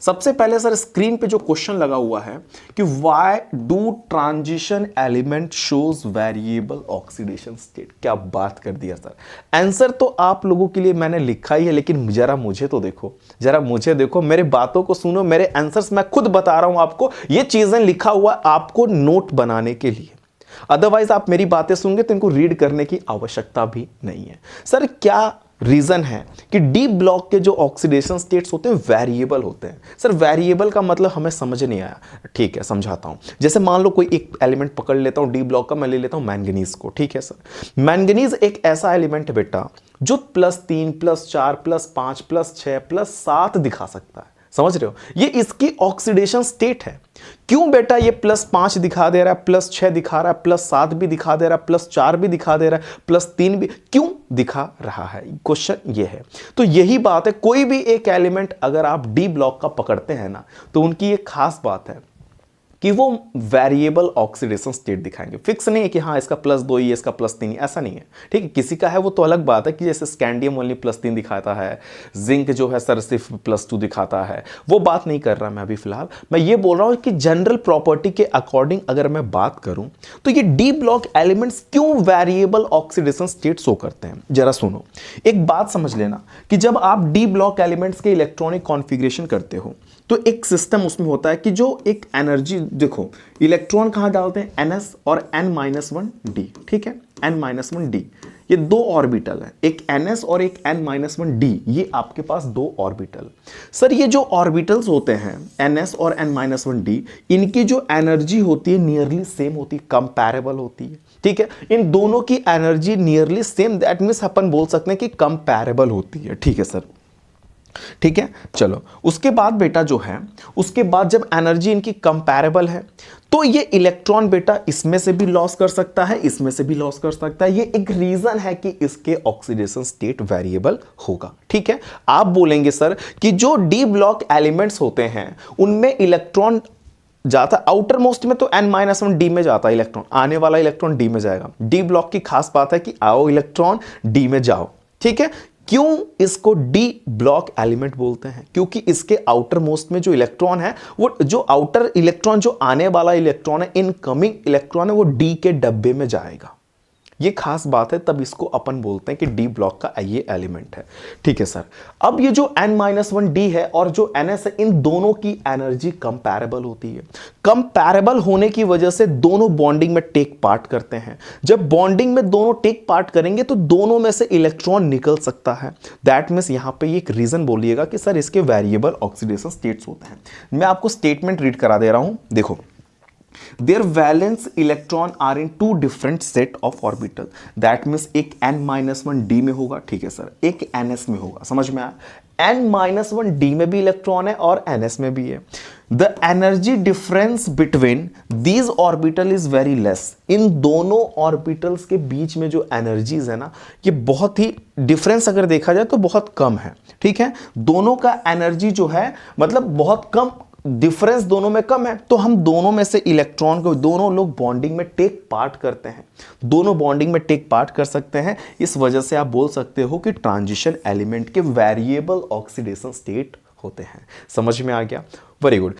सबसे पहले sir screen पे जो क्वेश्चन लगा हुआ है कि why do transition element shows variable oxidation state, क्या बात कर दिया सर। आंसर तो आप लोगों के लिए मैंने लिखा ही है, लेकिन जरा मुझे तो देखो, जरा मुझे देखो, मेरे बातों को सुनो, मेरे आंसर्स मैं खुद बता रहा हूं आपको, ये चीजें लिखा हुआ आपको नोट बनाने के लिए। अदरवाइज आप मेरी बातें सुनोगे तो इनको रीड करने की आवश्यकता भी नहीं है। सर क्या रीजन है कि डी ब्लॉक के जो ऑक्सीडेशन स्टेट्स होते हैं वेरिएबल होते हैं। सर वेरिएबल का मतलब हमें समझ नहीं आया, ठीक है समझाता हूं। जैसे मान लो कोई एक एलिमेंट पकड़ लेता हूं डी ब्लॉक का, मैं ले लेता हूं मैंगनीज को, ठीक है सर। मैंगनीज एक ऐसा एलिमेंट है बेटा जो +3 +4 +5 +6 +7 दिखा सकता है, समझ रहे हो। ये इसकी ऑक्सीडेशन स्टेट है। क्यों बेटा ये +5 दिखा दे रहा है, +6 दिखा रहा है, +7 भी दिखा दे रहा है, +4 भी दिखा दे रहा है, +3 भी क्यों दिखा रहा है, क्वेश्चन ये है। तो यही बात है, कोई भी एक एलिमेंट अगर आप डी ब्लॉक का पकड़ते हैं ना, तो उनकी एक खास बात है कि वो वेरिएबल ऑक्सीडेशन स्टेट दिखाएंगे। फिक्स नहीं है कि हाँ इसका +2 ही है, इसका +3 ही, ऐसा नहीं है, ठीक है। किसी का है वो तो अलग बात है, कि जैसे स्कैंडियम ओनली +3 दिखाता है, जिंक जो है सर सिर्फ +2 दिखाता है, वो बात नहीं कर रहा मैं अभी फिलहाल। मैं ये बोल रहा हूं कि जनरल प्रॉपर्टी के अकॉर्डिंग अगर मैं बात करूं तो ये डी ब्लॉक एलिमेंट्स क्यों वेरिएबल ऑक्सीडेशन स्टेट शो करते हैं, जरा सुनो। एक बात समझ लेना कि जब आप डी ब्लॉक एलिमेंट्स के इलेक्ट्रॉनिक कॉन्फ़िगरेशन करते हो तो एक सिस्टम उसमें होता है कि जो एक एनर्जी, देखो इलेक्ट्रॉन कहां डालते हैं, NS और N-1D, ठीक है, N-1D, ये दो ऑर्बिटल है, एक NS और एक N-1D, ये आपके पास दो ऑर्बिटल। सर ये जो ऑर्बिटल्स होते हैं NS और N-1D, इनकी जो एनर्जी होती है नियरली सेम होती है, कंपैरेबल होती है, ठीक है। इन दोनों की energy nearly same, that means अपन बोल सकते हैं कि कंपैरेबल होती है, ठीक है सर, ठीक है। चलो उसके बाद बेटा जो है, उसके बाद जब एनर्जी इनकी कंपैरेबल है तो ये इलेक्ट्रॉन बेटा इसमें से भी लॉस कर सकता है, इसमें से भी लॉस कर सकता है। ये एक रीजन है कि इसके ऑक्सीडेशन स्टेट वेरिएबल होगा, ठीक है। आप बोलेंगे सर कि जो डी ब्लॉक एलिमेंट्स होते हैं उनमें इलेक्ट्रॉन जाता आउटर मोस्ट में, तो N-1D में जाता है इलेक्ट्रॉन, आने वाला इलेक्ट्रॉन डी में जाएगा। डी ब्लॉक की खास बात है कि आओ इलेक्ट्रॉन डी में जाओ, ठीक है। क्यों इसको डी ब्लॉक एलिमेंट बोलते हैं, क्योंकि इसके आउटर मोस्ट में जो इलेक्ट्रॉन है, वो जो आउटर इलेक्ट्रॉन, जो आने वाला इलेक्ट्रॉन है, इनकमिंग इलेक्ट्रॉन है, वो डी के डब्बे में जाएगा। ये खास बात है, तब इसको अपन बोलते हैं कि डी ब्लॉक का ये एलिमेंट है, ठीक है सर। अब ये जो N-1D है और जो NS है, इन दोनों की एनर्जी कंपैरेबल होती है। कंपैरेबल होने की वजह से दोनों बॉन्डिंग में टेक पार्ट करते हैं। जब बॉन्डिंग में दोनों टेक पार्ट करेंगे तो दोनों में से इलेक्ट्रॉन निकल सकता है। दैट मीन्स यहां पे एक रीजन बोलिएगा कि सर इसके वेरिएबल ऑक्सीडेशन स्टेट्स होते हैं। मैं आपको स्टेटमेंट रीड करा दे रहा हूं, देखो। Their valence electron are in two different set of orbital. That means एक N-1D में होगा, ठीक है सर, एक NS में होगा, समझ में आया। N-1D में भी इलेक्ट्रॉन है और NS में भी है। The energy difference between these orbital is very less. इन दोनों ऑर्बिटल्स के बीच में जो एनर्जीज है ना, ये बहुत ही डिफरेंस अगर देखा जाए तो बहुत कम है, ठीक है। दोनों का एनर्जी जो है मतलब बहुत कम, डिफरेंस दोनों में कम है, तो हम दोनों में से इलेक्ट्रॉन को, दोनों लोग बॉन्डिंग में टेक पार्ट करते हैं, दोनों बॉन्डिंग में टेक पार्ट कर सकते हैं। इस वजह से आप बोल सकते हो कि ट्रांजिशन एलिमेंट के वेरिएबल ऑक्सीडेशन स्टेट होते हैं। समझ में आ गया, वेरी गुड।